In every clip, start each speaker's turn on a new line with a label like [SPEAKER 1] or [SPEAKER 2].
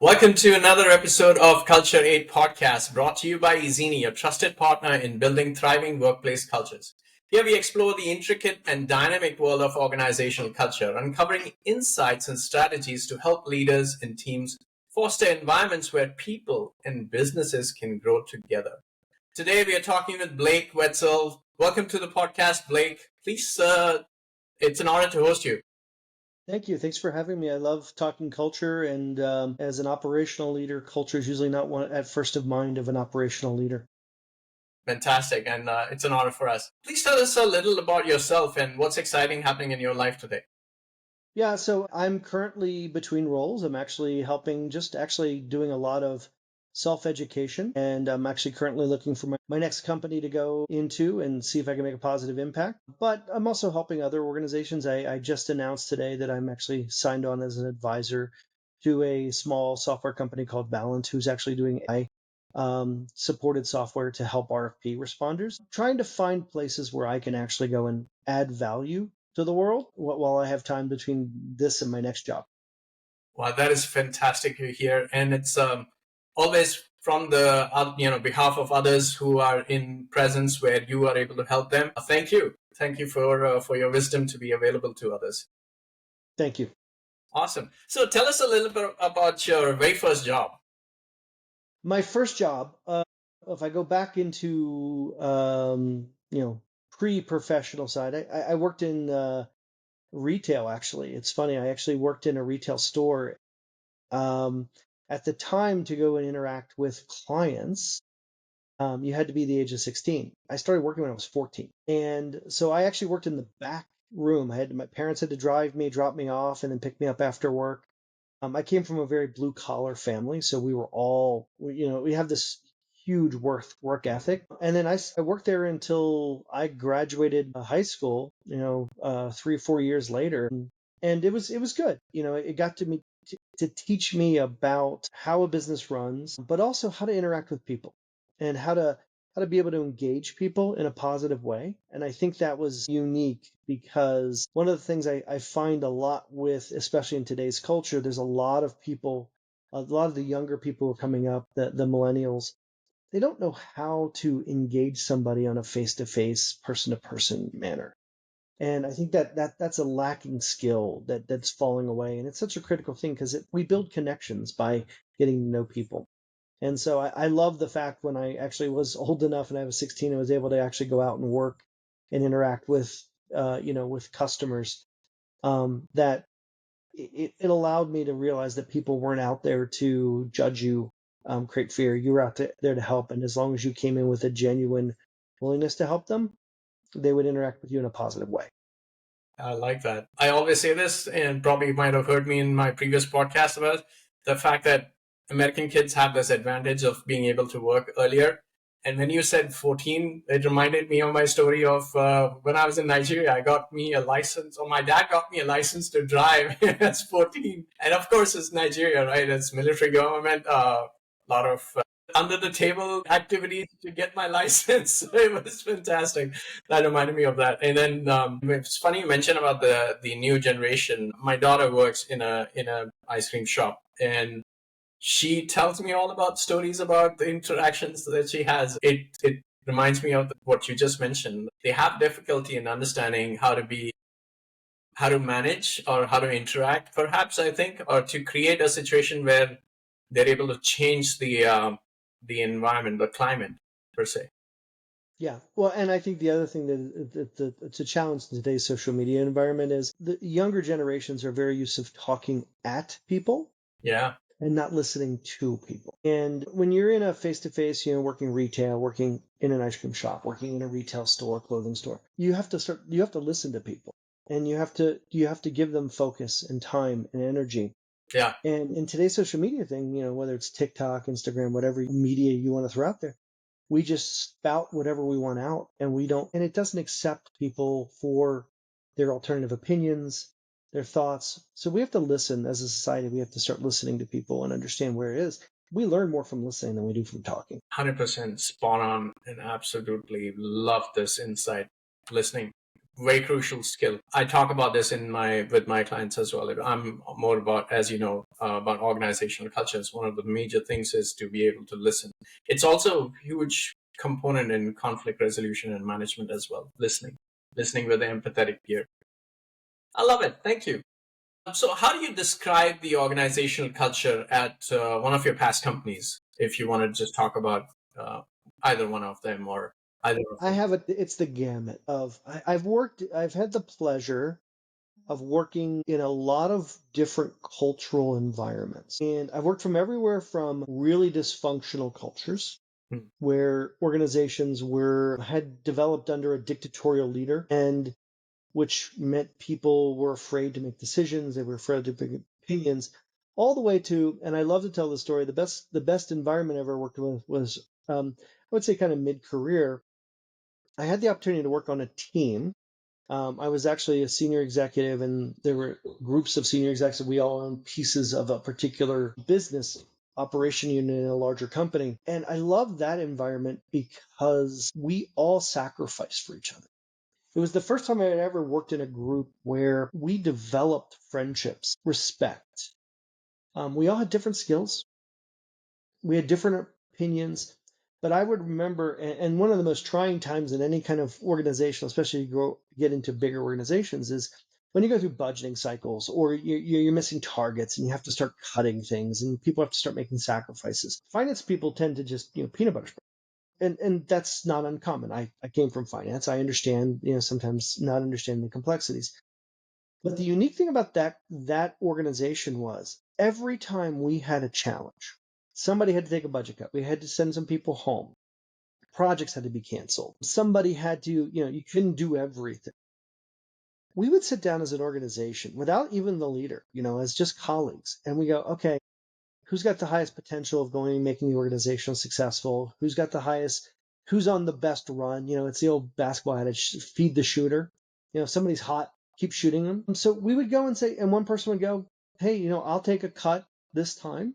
[SPEAKER 1] Welcome to another episode of Culture8 Podcast, brought to you by Ezini, your trusted partner in building thriving workplace cultures. Here we explore the intricate and dynamic world of organizational culture, uncovering insights and strategies to help leaders and teams foster environments where people and businesses can grow together. Today we are talking with Blake Wetzel. Welcome to the podcast, Blake. Please, it's an honor to host you.
[SPEAKER 2] Thank you. Thanks for having me. I love talking culture, and as an operational leader, culture is usually not one at first of mind of an operational leader.
[SPEAKER 1] Fantastic, and it's an honor for us. Please tell us a little about yourself and what's exciting happening in your life today.
[SPEAKER 2] Yeah, so I'm currently between roles. I'm actually doing a lot of self-education, and I'm actually currently looking for my next company to go into and see if I can make a positive impact. But I'm also helping other organizations. I just announced today that I'm actually signed on as an advisor to a small software company called Balance, who's actually doing AI supported software to help RFP responders, trying to find places where I can actually go and add value to the world while I have time between this and my next job.
[SPEAKER 1] Wow, that is fantastic to hear, and it's always from the behalf of others who are in presence where you are able to help them. Thank you for your wisdom to be available to others.
[SPEAKER 2] Thank you.
[SPEAKER 1] Awesome. So tell us a little bit about your very first job.
[SPEAKER 2] My first job, if I go back into pre-professional side, I worked in retail. Actually, it's funny. I actually worked in a retail store. At the time, to go and interact with clients, you had to be the age of 16. I started working when I was 14, and so I actually worked in the back room. My parents had to drop me off, and then pick me up after work. I came from a very blue collar family, so we have this huge work ethic. And then I worked there until I graduated high school, 3 or 4 years later. And it was good. It got to teach me about how a business runs, but also how to interact with people and how to be able to engage people in a positive way. And I think that was unique because one of the things I find a lot with, especially in today's culture, there's a lot of the younger people who are coming up, the millennials, they don't know how to engage somebody on a face-to-face, person-to-person manner. And I think that's a lacking skill that's falling away. And it's such a critical thing because we build connections by getting to know people. And so I love the fact when I actually was old enough and I was 16, I was able to actually go out and work and interact with customers, that it allowed me to realize that people weren't out there to judge you, create fear. You were out there to help. And as long as you came in with a genuine willingness to help them, they would interact with you in a positive way.
[SPEAKER 1] I like that. I always say this, and probably you might have heard me in my previous podcast about the fact that American kids have this advantage of being able to work earlier. And when you said 14, it reminded me of my story of when I was in Nigeria. I got me a license, or my dad got me a license to drive at 14. And of course, it's Nigeria, right? It's military government, a lot of under the table activities to get my license. It was fantastic. That reminded me of that. And then it's funny you mentioned about the new generation. My daughter works in a ice cream shop, and she tells me all about stories about the interactions that she has. It reminds me of what you just mentioned. They have difficulty in understanding how to manage or how to interact, perhaps, I think, or to create a situation where they're able to change the environment, the climate per se.
[SPEAKER 2] Yeah. Well, and I think the other thing that it's a challenge in today's social media environment is the younger generations are very used to talking at people.
[SPEAKER 1] Yeah.
[SPEAKER 2] And not listening to people. And when you're in a face-to-face, working retail, working in an ice cream shop, working in a retail store, clothing store, you have to listen to people, and you have to give them focus and time and energy.
[SPEAKER 1] Yeah.
[SPEAKER 2] And in today's social media thing, whether it's TikTok, Instagram, whatever media you want to throw out there, we just spout whatever we want out, and it doesn't accept people for their alternative opinions, their thoughts. So we have to listen as a society. We have to start listening to people and understand where it is. We learn more from listening than we do from talking.
[SPEAKER 1] 100% spot on, and absolutely love this insight. Listening. very crucial skill. I talk about this with my clients as well. I'm more about, as you know, about organizational cultures. One of the major things is to be able to listen. It's also a huge component in conflict resolution and management as well. Listening with an empathetic peer. I love it. Thank you. So how do you describe the organizational culture at one of your past companies, if you want to just talk about either one of them or either of
[SPEAKER 2] I
[SPEAKER 1] them?
[SPEAKER 2] have it's the gamut of I've had the pleasure of working in a lot of different cultural environments. And I've worked from everywhere from really dysfunctional cultures
[SPEAKER 1] Hmm.
[SPEAKER 2] where organizations had developed under a dictatorial leader, and which meant people were afraid to make decisions, they were afraid to make opinions, all the way to, and I love to tell the story, the best environment I ever worked with was I would say kind of mid-career. I had the opportunity to work on a team. I was actually a senior executive, and there were groups of senior executives. We all owned pieces of a particular business operation unit in a larger company. And I loved that environment because we all sacrificed for each other. It was the first time I had ever worked in a group where we developed friendships, respect. We all had different skills. We had different opinions, but I would remember, and one of the most trying times in any kind of organization, especially get into bigger organizations, is when you go through budgeting cycles or you're missing targets and you have to start cutting things and people have to start making sacrifices. Finance people tend to just, peanut butter spread. And that's not uncommon. I came from finance. I understand, sometimes not understanding the complexities. But the unique thing about that organization was every time we had a challenge, somebody had to take a budget cut. We had to send some people home. Projects had to be canceled. Somebody had to, you couldn't do everything. We would sit down as an organization without even the leader, as just colleagues. And we go, okay, who's got the highest potential of going and making the organization successful? Who's on the best run? It's the old basketball adage, feed the shooter. If somebody's hot, keep shooting them. So we would go and say, and one person would go, hey, I'll take a cut this time.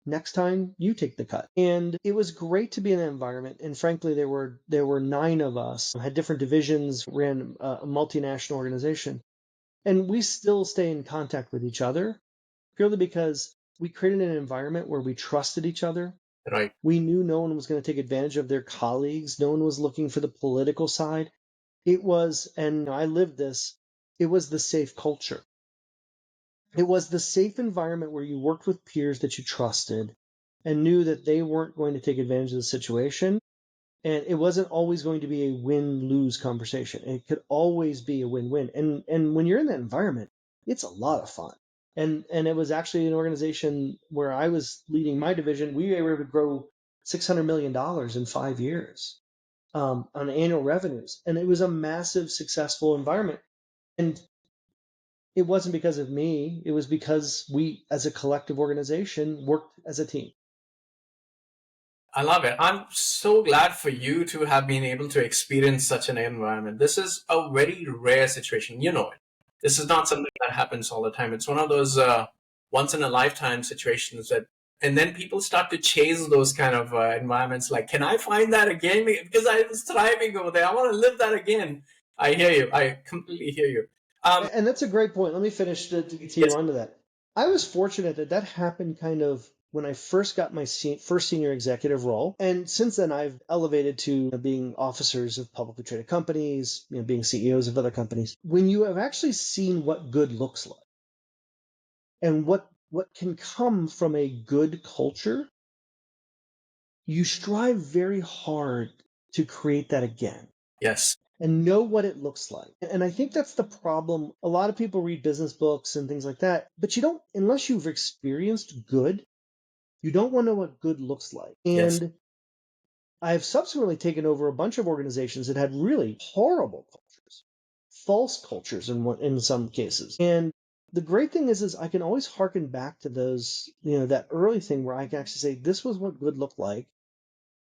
[SPEAKER 2] Next time you take the cut. And it was great to be in that environment. And frankly, there were 9 of us, had different divisions, ran a multinational organization. And we still stay in contact with each other purely because we created an environment where we trusted each other.
[SPEAKER 1] Right.
[SPEAKER 2] We knew no one was going to take advantage of their colleagues. No one was looking for the political side. It was, and I lived this, it was the safe culture. It was the safe environment where you worked with peers that you trusted and knew that they weren't going to take advantage of the situation. And it wasn't always going to be a win-lose conversation. It could always be a win-win. And when you're in that environment, it's a lot of fun. And it was actually an organization where I was leading my division. We were able to grow $600 million in 5 years on annual revenues. And it was a massive, successful environment. And it wasn't because of me. It was because we, as a collective organization, worked as a team.
[SPEAKER 1] I love it. I'm so glad for you to have been able to experience such an environment. This is a very rare situation. You know it. This is not something that happens all the time. It's one of those once in a lifetime situations and then people start to chase those kind of environments. Like, can I find that again? Because I was thriving over there. I want to live that again. I hear you. I completely hear you.
[SPEAKER 2] And that's a great point. Let me finish to continue
[SPEAKER 1] Yes.
[SPEAKER 2] on to that. I was fortunate that happened kind of when I first got my first senior executive role. And since then, I've elevated to being officers of publicly traded companies, being CEOs of other companies. When you have actually seen what good looks like and what can come from a good culture, you strive very hard to create that again.
[SPEAKER 1] Yes.
[SPEAKER 2] And know what it looks like. And I think that's the problem. A lot of people read business books and things like that, but you don't, unless you've experienced good, you don't want to know what good looks like.
[SPEAKER 1] Yes.
[SPEAKER 2] And I've subsequently taken over a bunch of organizations that had really horrible cultures, false cultures in some cases. And the great thing is I can always harken back to those, that early thing where I can actually say, this was what good looked like.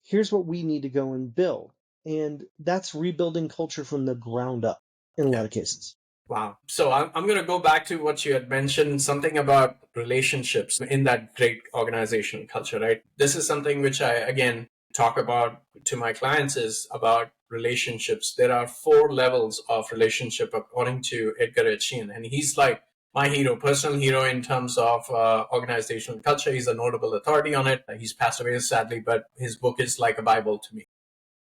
[SPEAKER 2] Here's what we need to go and build. And that's rebuilding culture from the ground up in a lot of cases.
[SPEAKER 1] Wow. So I'm going to go back to what you had mentioned, something about relationships in that great organizational culture, right? This is something which I, again, talk about to my clients is about relationships, there are 4 levels of relationship according to Edgar Etchian. And he's like my hero, personal hero in terms of organizational culture. He's a notable authority on it. He's passed away sadly, but his book is like a Bible to me.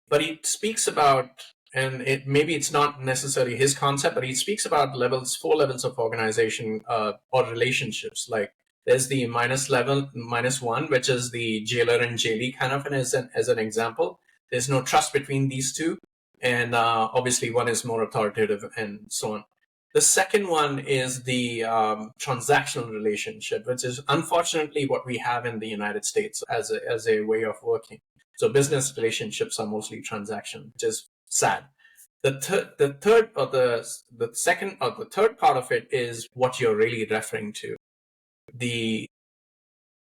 [SPEAKER 1] But he speaks about, and maybe it's not necessarily his concept, but he speaks about 4 levels of organization or relationships. Like there's the -1, which is the jailer and jailee kind of, and as an example, there's no trust between these two, and obviously one is more authoritative and so on. The second one is the transactional relationship, which is unfortunately what we have in the United States as a way of working. So business relationships are mostly transaction, which is sad. The third part of it is what you're really referring to. The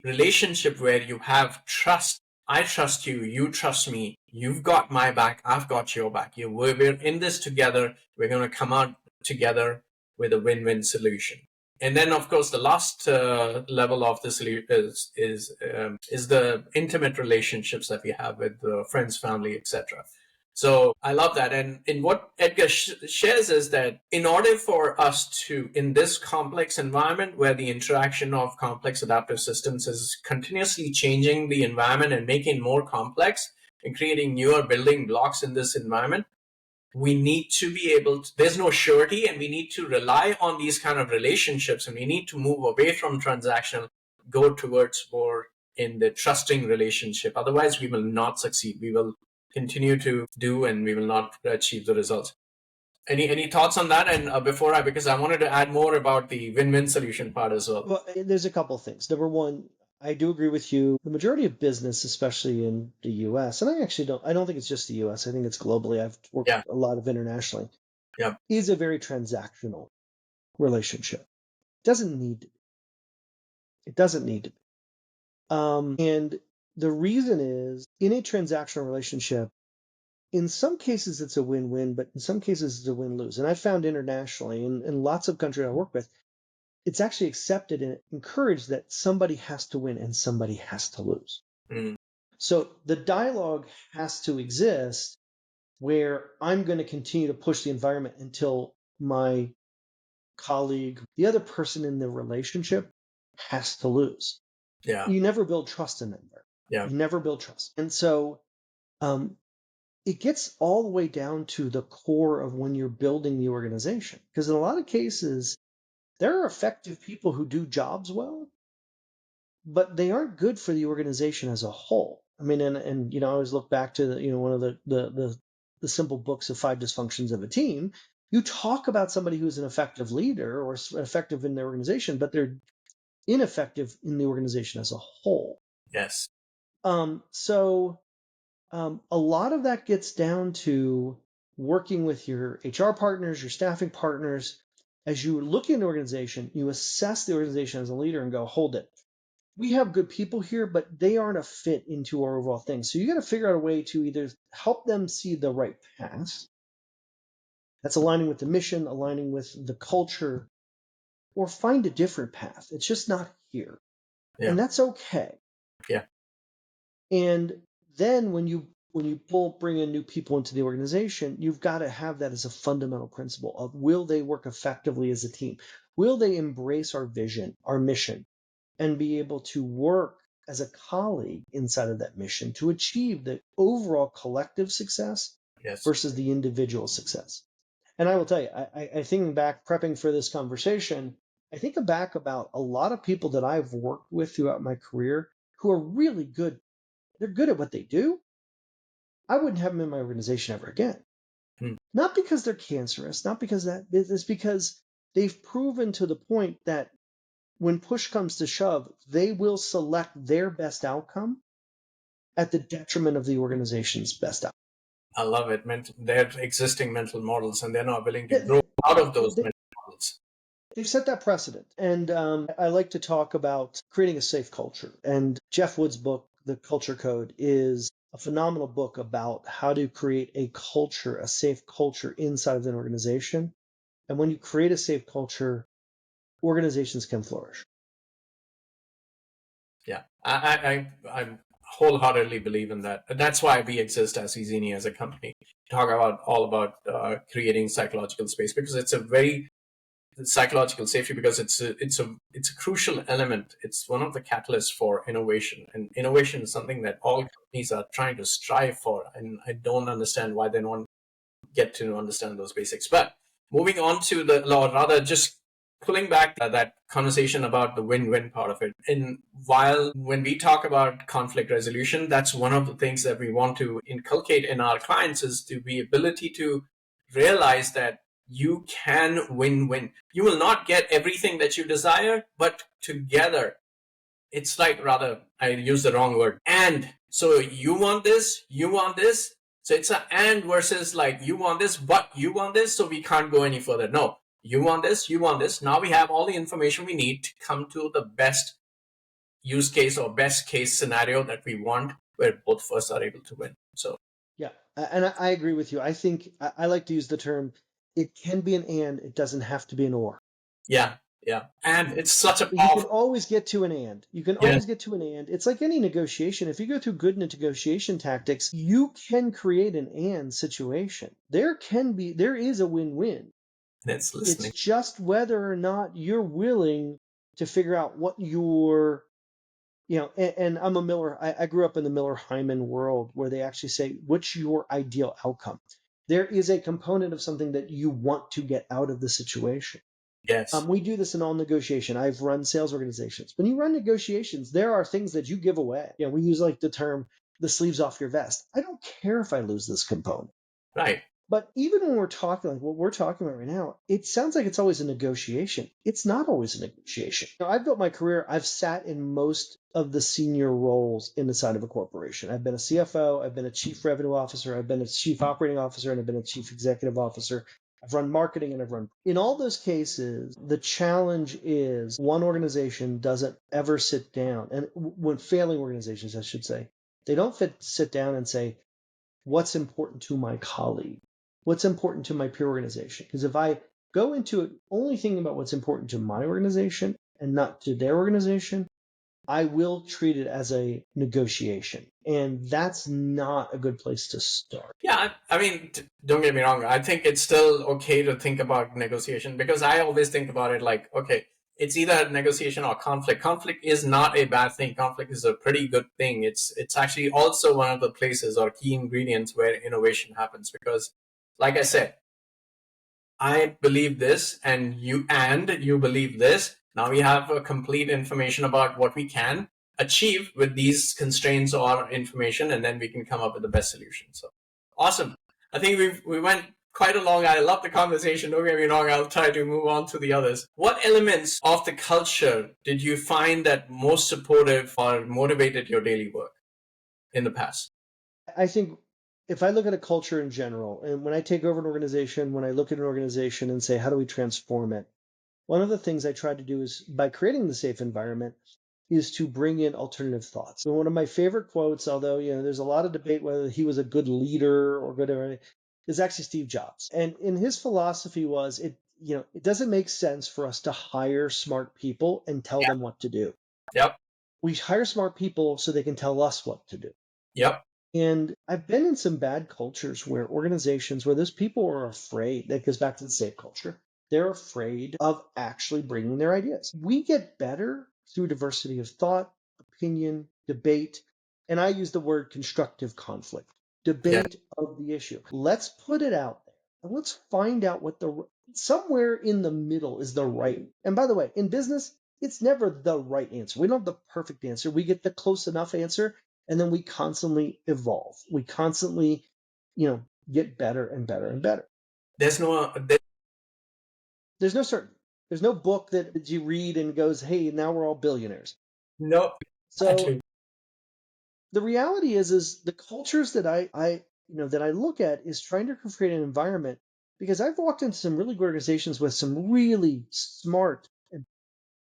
[SPEAKER 1] relationship where you have trust. I trust you, you trust me, you've got my back, I've got your back. We're in this together. We're going to come out together with a win-win solution. And then, of course, the last level of this is the intimate relationships that we have with friends, family, etc. So I love that. And what Edgar shares is that in order for us to, in this complex environment where the interaction of complex adaptive systems is continuously changing the environment and making it more complex and creating newer building blocks in this environment, we need to be able to, there's no surety, and we need to rely on these kind of relationships, and we need to move away from transactional, go towards more in the trusting relationship. Otherwise, we will not succeed. We will continue to do, and we will not achieve the results. Any thoughts on that? And because I wanted to add more about the win-win solution part as well.
[SPEAKER 2] Well, there's a couple of things. Number one, I do agree with you. The majority of business, especially in the US, and I don't think it's just the US, I think it's globally. I've worked a lot of internationally.
[SPEAKER 1] Yeah.
[SPEAKER 2] Is a very transactional relationship. Doesn't need to be. It doesn't need to be. And the reason is, in a transactional relationship, in some cases it's a win-win, but in some cases it's a win-lose. And I found internationally, in lots of countries I work with, it's actually accepted and encouraged that somebody has to win and somebody has to lose.
[SPEAKER 1] Mm.
[SPEAKER 2] So the dialogue has to exist where I'm going to continue to push the environment until my colleague, the other person in the relationship, has to lose.
[SPEAKER 1] Yeah.
[SPEAKER 2] You never build trust in that environment.
[SPEAKER 1] Yeah.
[SPEAKER 2] You never build trust. And so it gets all the way down to the core of when you're building the organization. Because in a lot of cases, there are effective people who do jobs well, but they aren't good for the organization as a whole. I mean, and I always look back to one of the simple books of 5 dysfunctions of a team. You talk about somebody who's an effective leader or effective in their organization, but they're ineffective in the organization as a whole.
[SPEAKER 1] Yes.
[SPEAKER 2] So a lot of that gets down to working with your HR partners, your staffing partners. As you look at an organization, you assess the organization as a leader and go, hold it. We have good people here, but they aren't a fit into our overall thing. So you got to figure out a way to either help them see the right path that's aligning with the mission, aligning with the culture, or find a different path. It's just not here.
[SPEAKER 1] Yeah.
[SPEAKER 2] And that's okay.
[SPEAKER 1] Yeah.
[SPEAKER 2] And then when you bring in new people into the organization, you've got to have that as a fundamental principle of, will they work effectively as a team? Will they embrace our vision, our mission, and be able to work as a colleague inside of that mission to achieve the overall collective success versus the individual success? And I will tell you, I think back, prepping for this conversation, I think back about a lot of people that I've worked with throughout my career who are really good. They're good at what they do. I wouldn't have them in my organization ever again. Not because they're cancerous, not because it's because they've proven to the point that when push comes to shove, they will select their best outcome at the detriment of the organization's best outcome.
[SPEAKER 1] I love it. They're existing mental models, and they're not willing to grow out of those mental models.
[SPEAKER 2] They've set that precedent. And I like to talk about creating a safe culture. And Jeff Wood's book, The Culture Code, is a phenomenal book about how to create a culture, a safe culture inside of an organization. And when you create a safe culture, organizations can flourish.
[SPEAKER 1] Yeah, I wholeheartedly believe in that. And that's why we exist as Ezini as a company. talk about all about creating psychological space, because it's a very psychological safety, because it's a crucial element. It's one of the catalysts for innovation, and innovation is something that all companies are trying to strive for. And I don't understand why they don't get to understand those basics. But moving on to the law, rather just pulling back that conversation about the win-win part of it. And while when we talk about conflict resolution, that's one of the things that we want to inculcate in our clients, is to be ability to realize that you can win-win. You will not get everything that you desire, but together it's like, rather, I use the wrong word, and. So you want this, you want this. So it's an and versus like, you want this, but you want this, so we can't go any further. No, you want this, you want this. Now we have all the information we need to come to the best use case or best case scenario that we want, where both of us are able to win. So
[SPEAKER 2] Yeah, and I agree with you. I think I like to use the term, it can be an and, it doesn't have to be an or.
[SPEAKER 1] yeah, and it's such a
[SPEAKER 2] You can
[SPEAKER 1] powerful.
[SPEAKER 2] always get to an and. You can
[SPEAKER 1] Yeah,
[SPEAKER 2] always get to an and. It's like any negotiation. If you go through good negotiation tactics, you can create an and situation. There is a win-win.
[SPEAKER 1] and it's
[SPEAKER 2] It's
[SPEAKER 1] listening.
[SPEAKER 2] just whether or not you're willing to figure out what your, and I'm a Miller. I grew up in the Miller Hyman world where they actually say, what's your ideal outcome? There is a component of something that you want to get out of the situation.
[SPEAKER 1] Yes,
[SPEAKER 2] We do this in all negotiation. I've run sales organizations. When you run negotiations, there are things that you give away. We use like the term, the sleeves off your vest. I don't care if I lose this component.
[SPEAKER 1] right.
[SPEAKER 2] But even when we're talking like what we're talking about right now, it sounds like it's always a negotiation. It's not always a negotiation. I've built my career, I've sat in most of the senior roles inside of a corporation. I've been a CFO, I've been a chief revenue officer, I've been a chief operating officer, and I've been a chief executive officer. I've run marketing and I've run. In all those cases, the challenge is one organization doesn't ever sit down, and when failing organizations, I should say, they don't sit down and say, what's important to my colleague? What's important to my peer organization? Because if I go into it only thinking about what's important to my organization and not to their organization, I will treat it as a negotiation. And that's not a good place to start.
[SPEAKER 1] Yeah, I mean, don't get me wrong. I think it's still okay to think about negotiation, because I always think about it like, okay, it's either negotiation or conflict. Conflict is not a bad thing. Conflict is a pretty good thing. It's actually also one of the places or key ingredients where innovation happens, because, like I said, I believe this and you believe this. Now we have a complete information about what we can achieve with these constraints or information, and then we can come up with the best solution. So awesome. I think we went quite along. I love the conversation. Don't get me wrong. I'll try to move on to the others. What elements of the culture did you find that most supportive or motivated your daily work in the past?
[SPEAKER 2] I think if I look at a culture in general, and when I take over an organization, when I look at an organization and say, how do we transform it? One of the things I try to do is by creating the safe environment is to bring in alternative thoughts. So one of my favorite quotes, although there's a lot of debate whether he was a good leader or good or anything, is actually Steve Jobs. And in his philosophy was it doesn't make sense for us to hire smart people and tell them what to do.
[SPEAKER 1] Yep.
[SPEAKER 2] We hire smart people so they can tell us what to do.
[SPEAKER 1] Yep.
[SPEAKER 2] And I've been in some bad cultures where organizations where those people are afraid. That goes back to the safe culture. They're afraid of actually bringing their ideas. We get better through diversity of thought, opinion, debate, and I use the word constructive conflict,
[SPEAKER 1] Yeah.
[SPEAKER 2] debate of the issue. Let's put it out there and let's find out what somewhere in the middle is the right. And by the way, in business, it's never the right answer. We don't have the perfect answer. We get the close enough answer, and then we constantly evolve. We constantly, get better and better and better.
[SPEAKER 1] There's no.
[SPEAKER 2] There's no certain. There's no book that you read and goes, "Hey, now we're all billionaires."
[SPEAKER 1] No.
[SPEAKER 2] So
[SPEAKER 1] Exactly.
[SPEAKER 2] the reality is the cultures that I look at is trying to create an environment, because I've walked into some really good organizations with some really smart and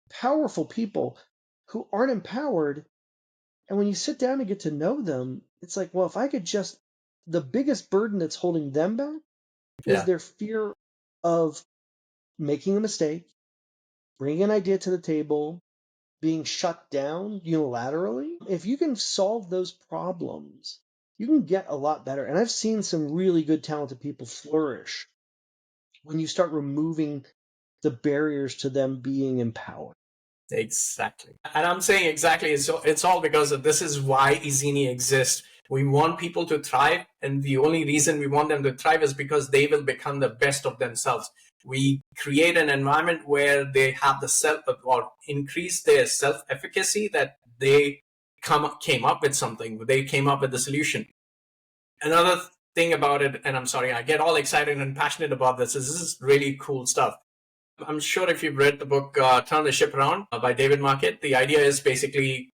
[SPEAKER 2] powerful people who aren't empowered. And when you sit down and get to know them, it's like, well, if I could just, the biggest burden that's holding them back is
[SPEAKER 1] Yeah.
[SPEAKER 2] their fear of making a mistake, bringing an idea to the table, being shut down unilaterally. If you can solve those problems, you can get a lot better. And I've seen some really good, talented people flourish when you start removing the barriers to them being empowered.
[SPEAKER 1] Exactly. And I'm saying exactly, it's all because of this is why Izini exists. We want people to thrive, and the only reason we want them to thrive is because they will become the best of themselves. We create an environment where they have the self or increase their self-efficacy, that they came up with something, they came up with the solution. Another thing about it, and I'm sorry, I get all excited and passionate about this, is this is really cool stuff. I'm sure if you've read the book Turn the Ship Around by David Marquet, the idea is basically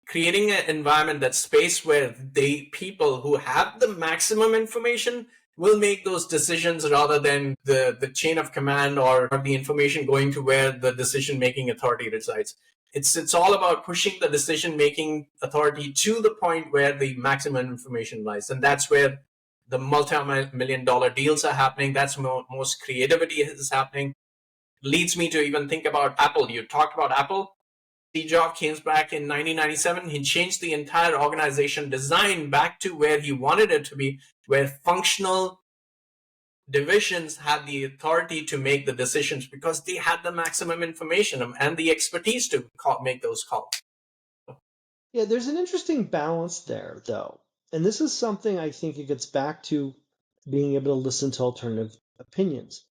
[SPEAKER 1] creating an environment, that space where the people who have the maximum information will make those decisions, rather than the chain of command or the information going to where the decision-making authority resides. It's all about pushing the decision-making authority to the point where the maximum information lies. And that's where the multi-million dollar deals are happening. That's most creativity is happening. Leads me to even think about Apple. You talked about Apple. Steve Jobs came back in 1997. He changed the entire organization design back to where he wanted it to be, where functional divisions had the authority to make the decisions because they had the maximum information and the expertise to make those calls.
[SPEAKER 2] Yeah, there's an interesting balance there, though. And this is something I think it gets back to being able to listen to alternative opinions.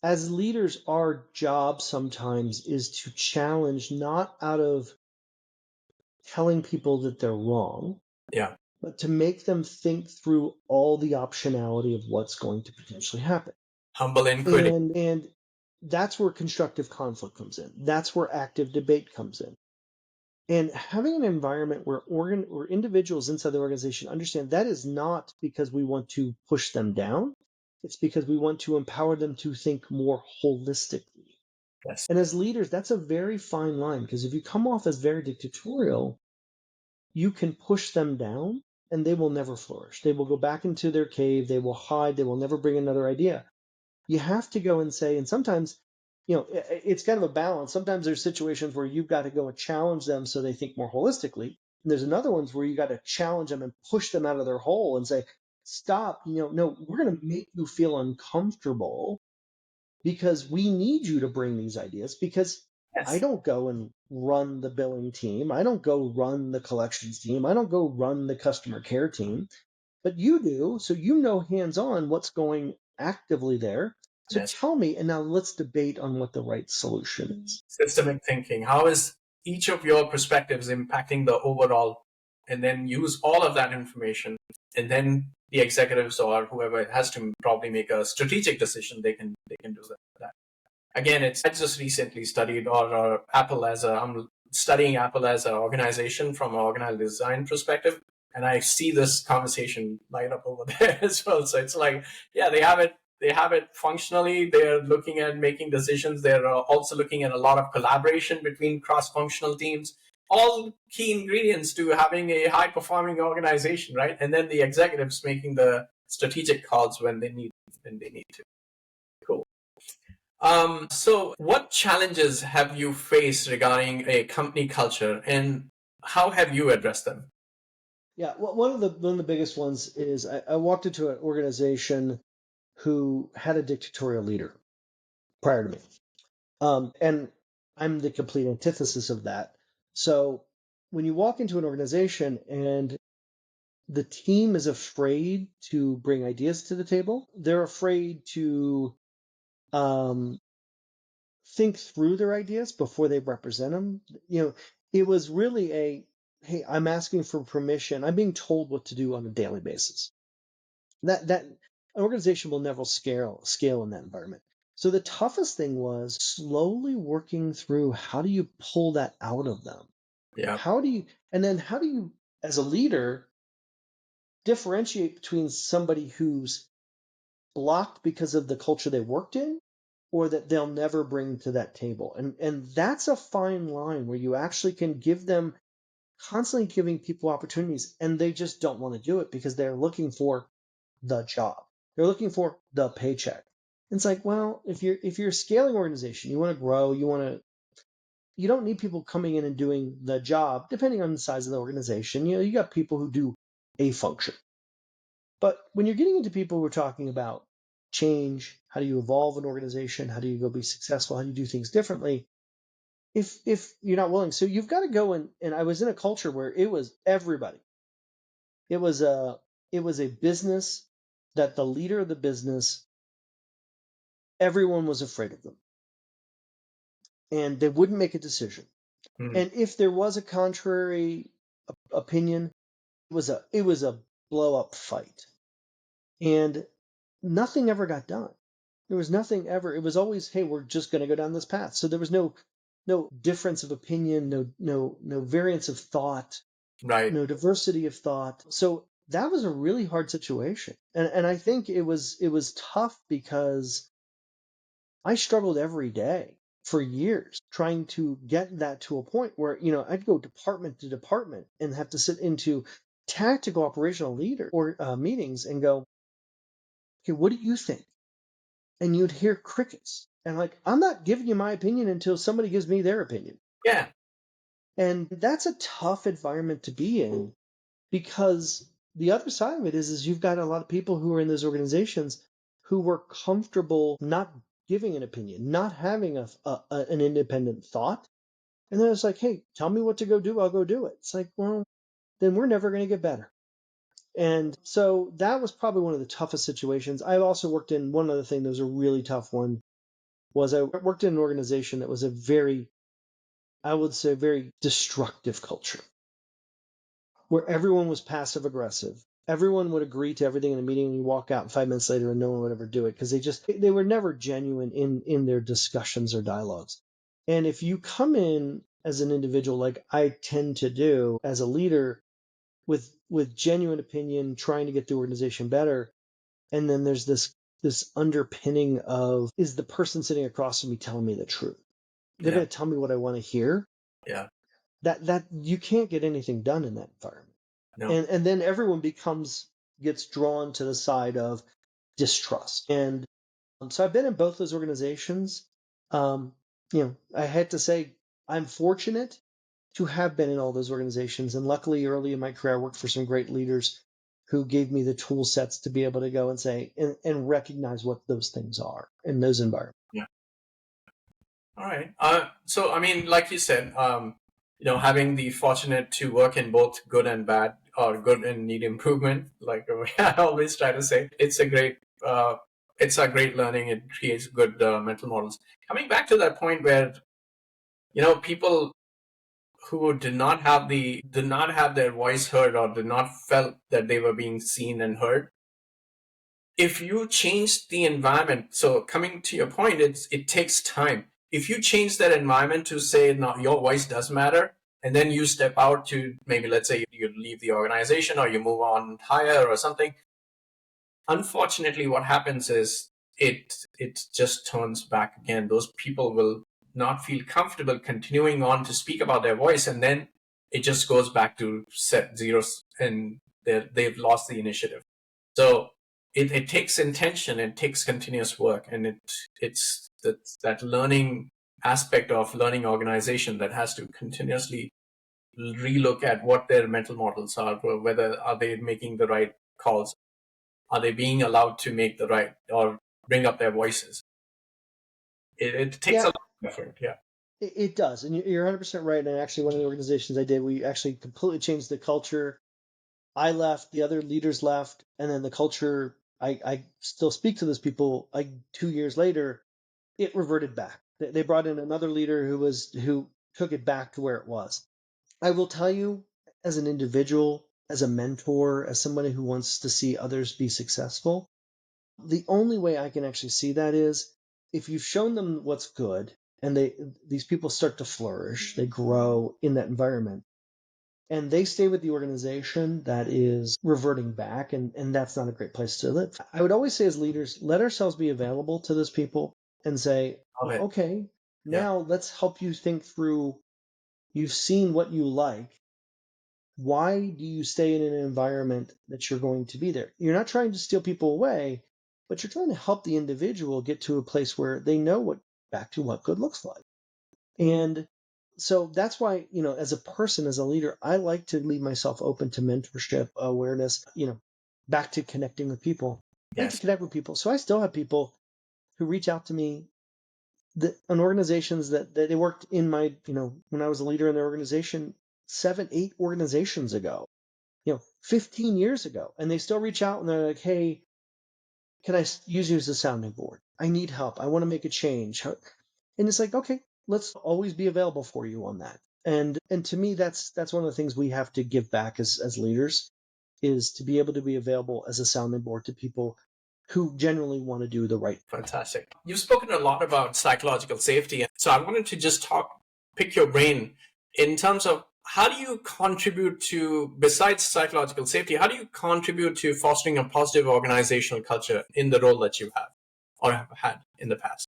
[SPEAKER 2] As leaders, our job sometimes is to challenge, not out of telling people that they're wrong,
[SPEAKER 1] Yeah.
[SPEAKER 2] but to make them think through all the optionality of what's going to potentially happen.
[SPEAKER 1] Humble inquiry.
[SPEAKER 2] And that's where constructive conflict comes in. That's where active debate comes in. And having an environment where individuals inside the organization understand that is not because we want to push them down. It's because we want to empower them to think more holistically.
[SPEAKER 1] Yes.
[SPEAKER 2] And as leaders, that's a very fine line, because if you come off as very dictatorial, you can push them down and they will never flourish. They will go back into their cave. They will hide. They will never bring another idea. You have to go and say, and sometimes, it's kind of a balance. Sometimes there's situations where you've got to go and challenge them so they think more holistically. And there's another ones where you got to challenge them and push them out of their hole and say, stop, no, we're going to make you feel uncomfortable because we need you to bring these ideas, because I
[SPEAKER 1] Yes.
[SPEAKER 2] don't go and run the billing team. I don't go run the collections team. I don't go run the customer care team, but you do. So you know hands-on what's going actively there. So
[SPEAKER 1] Yes.
[SPEAKER 2] tell me, and now let's debate on what the right solution is.
[SPEAKER 1] Systemic thinking. How is each of your perspectives impacting the overall? And then use all of that information, and then the executives or whoever has to probably make a strategic decision. They can do that. Again, I just recently studied I'm studying Apple as an organization from an organizational design perspective, and I see this conversation light up over there as well. So it's like, yeah, they have it functionally. They're looking at making decisions. They're also looking at a lot of collaboration between cross-functional teams. All key ingredients to having a high-performing organization, right? And then the executives making the strategic calls when they need to. Cool. So what challenges have you faced regarding a company culture, and how have you addressed them?
[SPEAKER 2] Yeah, well, one of the biggest ones is I walked into an organization who had a dictatorial leader prior to me. And I'm the complete antithesis of that. So when you walk into an organization and the team is afraid to bring ideas to the table, they're afraid to um, think through their ideas before they represent them. It was really hey, I'm asking for permission. I'm being told what to do on a daily basis. That an organization will never scale in that environment. So the toughest thing was slowly working through, how do you pull that out of them?
[SPEAKER 1] Yeah.
[SPEAKER 2] How do you, as a leader, differentiate between somebody who's blocked because of the culture they worked in, or that they'll never bring to that table? And that's a fine line where you actually can give them, constantly giving people opportunities, and they just don't want to do it because they're looking for the job. They're looking for the paycheck. It's like, well, if you're a scaling organization, you want to grow, you don't need people coming in and doing the job, depending on the size of the organization. You got people who do a function. But when you're getting into people who are talking about change, how do you evolve an organization, how do you go be successful, how do you do things differently, if you're not willing, so you've got to go and I was in a culture where it was everybody. It was a business that the leader of the business, everyone was afraid of them. And they wouldn't make a decision. And if there was a contrary opinion, it was a blow up fight. And nothing ever got done. There was nothing ever. It was always, hey, we're just going to go down this path. So there was no difference of opinion, no variance of thought,
[SPEAKER 1] Right.
[SPEAKER 2] no diversity of thought. So that was a really hard situation. And I think it was tough because I struggled every day for years trying to get that to a point where, I'd go department to department and have to sit into tactical operational leader or meetings and go, okay, what do you think? And you'd hear crickets. And like, I'm not giving you my opinion until somebody gives me their opinion.
[SPEAKER 1] Yeah.
[SPEAKER 2] And that's a tough environment to be in because the other side of it is you've got a lot of people who are in those organizations who were comfortable not giving an opinion, not having an independent thought. And then it's like, hey, tell me what to go do. I'll go do it. It's like, well, then we're never going to get better. And so that was probably one of the toughest situations. I also worked in one other thing that was a really tough one was I worked in an organization that was I would say, very destructive culture where everyone was passive aggressive. Everyone would agree to everything in the meeting and you walk out 5 minutes later and no one would ever do it because they were never genuine in their discussions or dialogues. And if you come in as an individual, like I tend to do as a leader with genuine opinion, trying to get the organization better, and then there's this underpinning of, is the person sitting across from me telling me the truth? They're going to tell me what I want to hear.
[SPEAKER 1] Yeah.
[SPEAKER 2] That you can't get anything done in that environment.
[SPEAKER 1] No.
[SPEAKER 2] And then everyone gets drawn to the side of distrust. And so I've been in both those organizations. I had to say I'm fortunate to have been in all those organizations. And luckily, early in my career, I worked for some great leaders who gave me the tool sets to be able to go and say and recognize what those things are in those environments.
[SPEAKER 1] Yeah. All right. So, I mean, like you said, having the fortunate to work in both good and bad or good and need improvement, like I always try to say, it's a great learning. It creates good mental models. Coming back to that point where, people who did not have their voice heard or did not felt that they were being seen and heard. If you change the environment, so coming to your point, it takes time. If you change that environment to say, no, your voice does matter, and then you step out to maybe, let's say you leave the organization or you move on higher or something, unfortunately what happens is it just turns back again. Those people will not feel comfortable continuing on to speak about their voice, and then it just goes back to set zeros and they've lost the initiative. So it takes intention, it takes continuous work, and it's that learning aspect of learning organization that has to continuously relook at what their mental models are, whether are they making the right calls, are they being allowed to make the right or bring up their voices. It takes a lot of effort. Yeah.
[SPEAKER 2] It does, and you're 100% right. And actually, one of the organizations I did, we actually completely changed the culture. I left, the other leaders left, and then the culture, I still speak to those people. Like 2 years later, it reverted back. They brought in another leader who took it back to where it was. I will tell you, as an individual, as a mentor, as somebody who wants to see others be successful, the only way I can actually see that is if you've shown them what's good and these people start to flourish, they grow in that environment, and they stay with the organization that is reverting back, and that's not a great place to live. I would always say as leaders, let ourselves be available to those people and say, okay, now let's help you think through, you've seen what you like. Why do you stay in an environment that you're going to be there? You're not trying to steal people away, but you're trying to help the individual get to a place where they know what good looks like. And So that's why, as a person, as a leader, I like to leave myself open to mentorship, awareness, back to connecting with people. I like to
[SPEAKER 1] Yes.
[SPEAKER 2] connect with people. So I still have people who reach out to me on organizations that they worked in my, when I was a leader in their organization, 7, 8 organizations ago, 15 years ago. And they still reach out and they're like, hey, can I use you as a sounding board? I need help. I want to make a change. And it's like, okay, let's always be available for you on that. And to me, that's one of the things we have to give back as leaders, is to be able to be available as a sounding board to people who genuinely want to do the right thing.
[SPEAKER 1] Fantastic. You've spoken a lot about psychological safety. So I wanted to just pick your brain in terms of how do you contribute to, besides psychological safety, how do you contribute to fostering a positive organizational culture in the role that you have or have had in the past?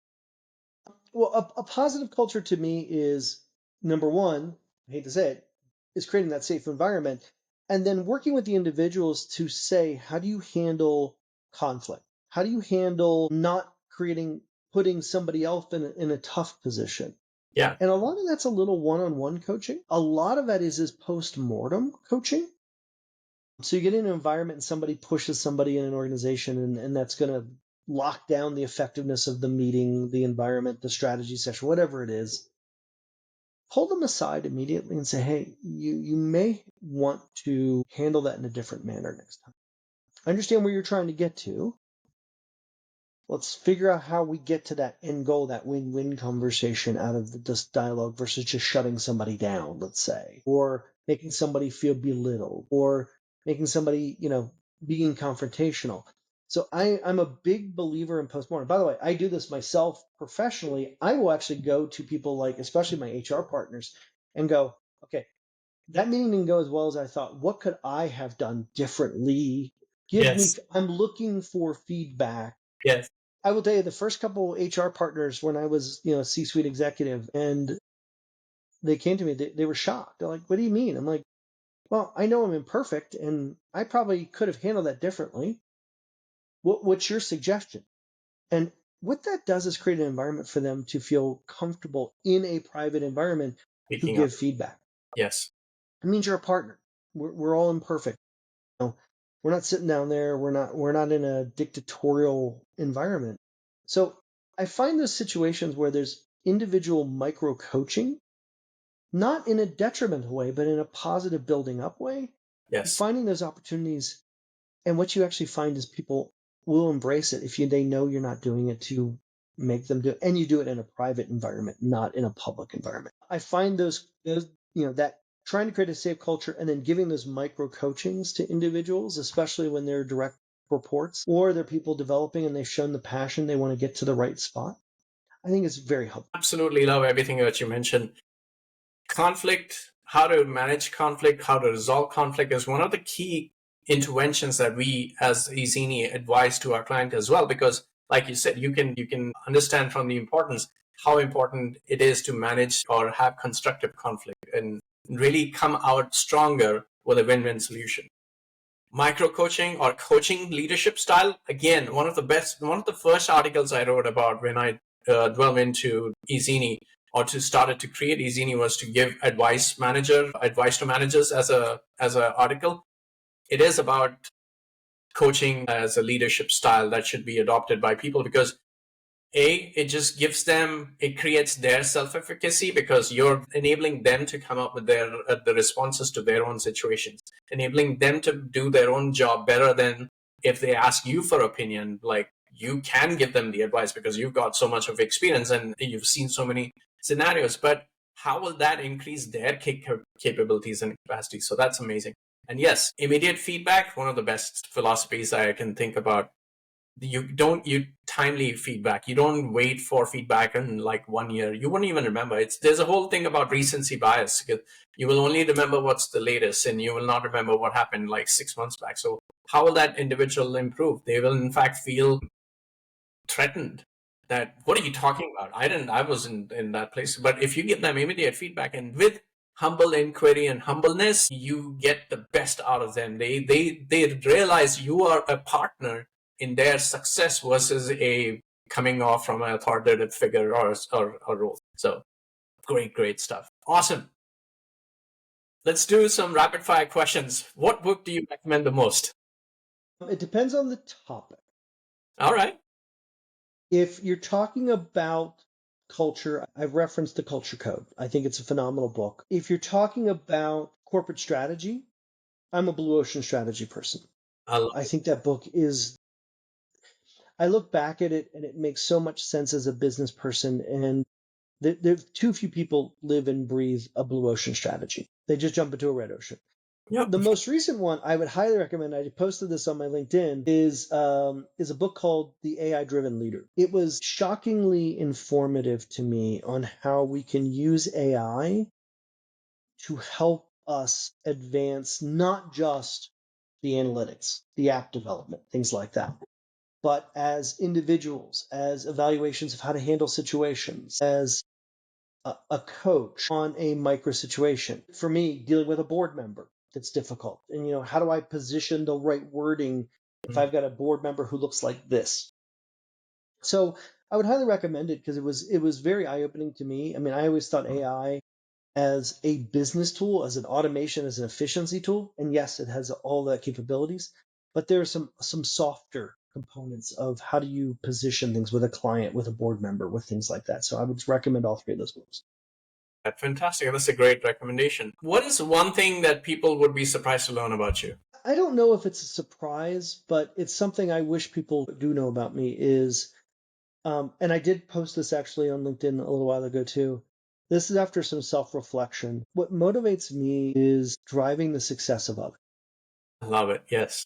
[SPEAKER 2] Well, a positive culture to me is, number one, I hate to say it, is creating that safe environment, and then working with the individuals to say, how do you handle conflict? How do you handle not putting somebody else in a tough position?
[SPEAKER 1] Yeah.
[SPEAKER 2] And a lot of that's a little one-on-one coaching. A lot of that is post-mortem coaching. So you get in an environment and somebody pushes somebody in an organization, and that's going to lock down the effectiveness of the meeting, the environment, the strategy session, whatever it is. Pull them aside immediately and say, hey, you may want to handle that in a different manner next time. I understand where you're trying to get to. Let's figure out how we get to that end goal, that win-win conversation out of this dialogue versus just shutting somebody down, let's say, or making somebody feel belittled, or making somebody, being confrontational. So I'm a big believer in postmortem. By the way, I do this myself professionally. I will actually go to people like, especially my HR partners, and go, okay, that meeting didn't go as well as I thought. What could I have done differently?
[SPEAKER 1] Yes.
[SPEAKER 2] I'm looking for feedback.
[SPEAKER 1] Yes.
[SPEAKER 2] I will tell you, the first couple HR partners when I was, a C-suite executive, and they came to me, they were shocked. They're like, what do you mean? I'm like, well, I know I'm imperfect and I probably could have handled that differently. What's your suggestion? And what that does is create an environment for them to feel comfortable in a private environment to
[SPEAKER 1] Speaking up.
[SPEAKER 2] give feedback.
[SPEAKER 1] Yes.
[SPEAKER 2] It means you're a partner. We're all imperfect. We're not sitting down there. We're not in a dictatorial environment. So I find those situations where there's individual micro coaching, not in a detrimental way, but in a positive building up way.
[SPEAKER 1] Yes.
[SPEAKER 2] Finding those opportunities, and what you actually find is people will embrace it if they know you're not doing it to make them do it, and you do it in a private environment, not in a public environment. I find those that trying to create a safe culture and then giving those micro coachings to individuals, especially when they're direct reports or they're people developing and they've shown the passion they want to get to the right spot, I think it's very helpful.
[SPEAKER 1] Absolutely love everything that you mentioned. Conflict, how to manage conflict, how to resolve conflict is one of the key interventions that we as Izini advise to our client as well, because like you said, you can understand from the importance how important it is to manage or have constructive conflict and really come out stronger with a win-win solution. Micro coaching or coaching leadership style, again, one of the first articles I wrote about when I delved into Izini or started to create Izini was to give advice to managers as a article. It is about coaching as a leadership style that should be adopted by people, because it creates their self-efficacy, because you're enabling them to come up with the responses to their own situations, enabling them to do their own job better than if they ask you for opinion. Like, you can give them the advice because you've got so much of experience and you've seen so many scenarios, but how will that increase their capabilities and capacity? So that's amazing. And yes, immediate feedback, one of the best philosophies I can think about. You timely feedback. You don't wait for feedback in like 1 year. You won't even remember. There's a whole thing about recency bias. You will only remember what's the latest, and you will not remember what happened like 6 months back. So how will that individual improve? They will in fact feel threatened. That, what are you talking about? I was in that place. But if you give them immediate feedback and with humble inquiry and humbleness, you get the best out of them. They realize you are a partner in their success versus a coming off from an authoritative figure or role. So great stuff. Awesome. Let's do some rapid fire questions. What book do you recommend the most?
[SPEAKER 2] It depends on the topic.
[SPEAKER 1] All right.
[SPEAKER 2] If you're talking about culture, I've referenced the Culture Code. I think it's a phenomenal book. If you're talking about corporate strategy, I'm a blue ocean strategy person. I think that book is, I look back at it and it makes so much sense as a business person. And there too few people live and breathe a blue ocean strategy. They just jump into a red ocean.
[SPEAKER 1] Yep.
[SPEAKER 2] The most recent one I would highly recommend, I posted this on my LinkedIn, is a book called The AI Driven Leader. It was shockingly informative to me on how we can use AI to help us advance not just the analytics, the app development, things like that, but as individuals, as evaluations of how to handle situations, as a coach on a micro situation. For me, dealing with a board member that's difficult. And, how do I position the right wording if I've got a board member who looks like this? So I would highly recommend it because it was very eye-opening to me. I mean, I always thought AI as a business tool, as an automation, as an efficiency tool. And yes, it has all that capabilities, but there are some softer components of how do you position things with a client, with a board member, with things like that. So I would recommend all three of those books.
[SPEAKER 1] Fantastic. That's a great recommendation. What is one thing that people would be surprised to learn about you?
[SPEAKER 2] I don't know if it's a surprise, but it's something I wish people do know about me is, and I did post this actually on LinkedIn a little while ago too. This is after some self-reflection. What motivates me is driving the success of others.
[SPEAKER 1] I love it. Yes.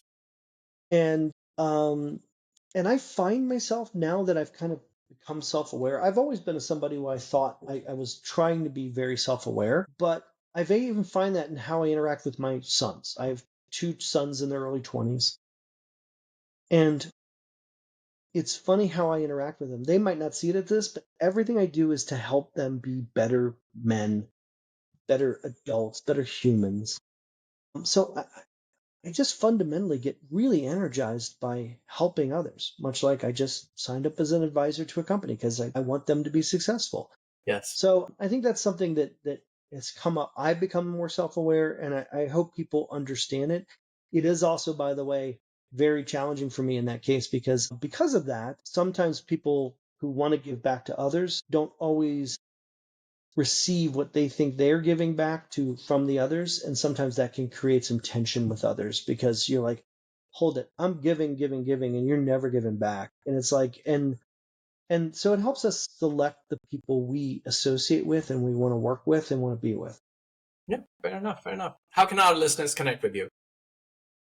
[SPEAKER 2] And and I find myself now that I've kind of become self-aware. I've always been somebody who I thought I was trying to be very self-aware, but I've even find that in how I interact with my sons. I have two sons in their early 20s. And it's funny how I interact with them. They might not see it as this, but everything I do is to help them be better men, better adults, better humans. So I just fundamentally get really energized by helping others, much like I just signed up as an advisor to a company because I want them to be successful.
[SPEAKER 1] Yes.
[SPEAKER 2] So I think that's something that has come up. I've become more self-aware, and I hope people understand it. It is also, by the way, very challenging for me in that case because of that, sometimes people who want to give back to others don't always receive what they think they're giving back to from the others, and sometimes that can create some tension with others because you're like, hold it, I'm giving, giving, giving, and you're never giving back. And it's like, and so it helps us select the people we associate with and we want to work with and want to be with.
[SPEAKER 1] Yeah, fair enough. Fair enough. How can our listeners connect with you?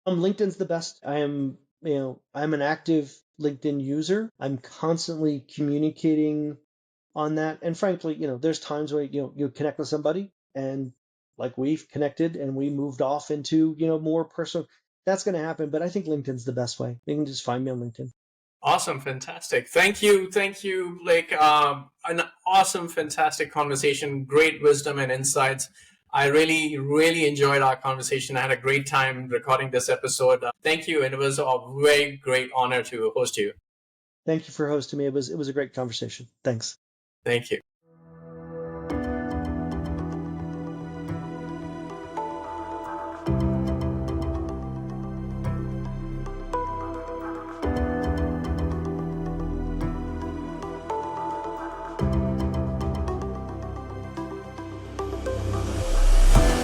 [SPEAKER 2] LinkedIn's the best. I'm an active LinkedIn user. I'm constantly communicating on that. And frankly, there's times where, you connect with somebody and like we've connected and we moved off into, more personal. That's going to happen. But I think LinkedIn's the best way. You can just find me on LinkedIn.
[SPEAKER 1] Awesome. Fantastic. Thank you. Thank you, Blake. An awesome, fantastic conversation. Great wisdom and insights. I really, really enjoyed our conversation. I had a great time recording this episode. Thank you. And it was a very great honor to host you.
[SPEAKER 2] Thank you for hosting me. It was a great conversation. Thanks.
[SPEAKER 1] Thank you.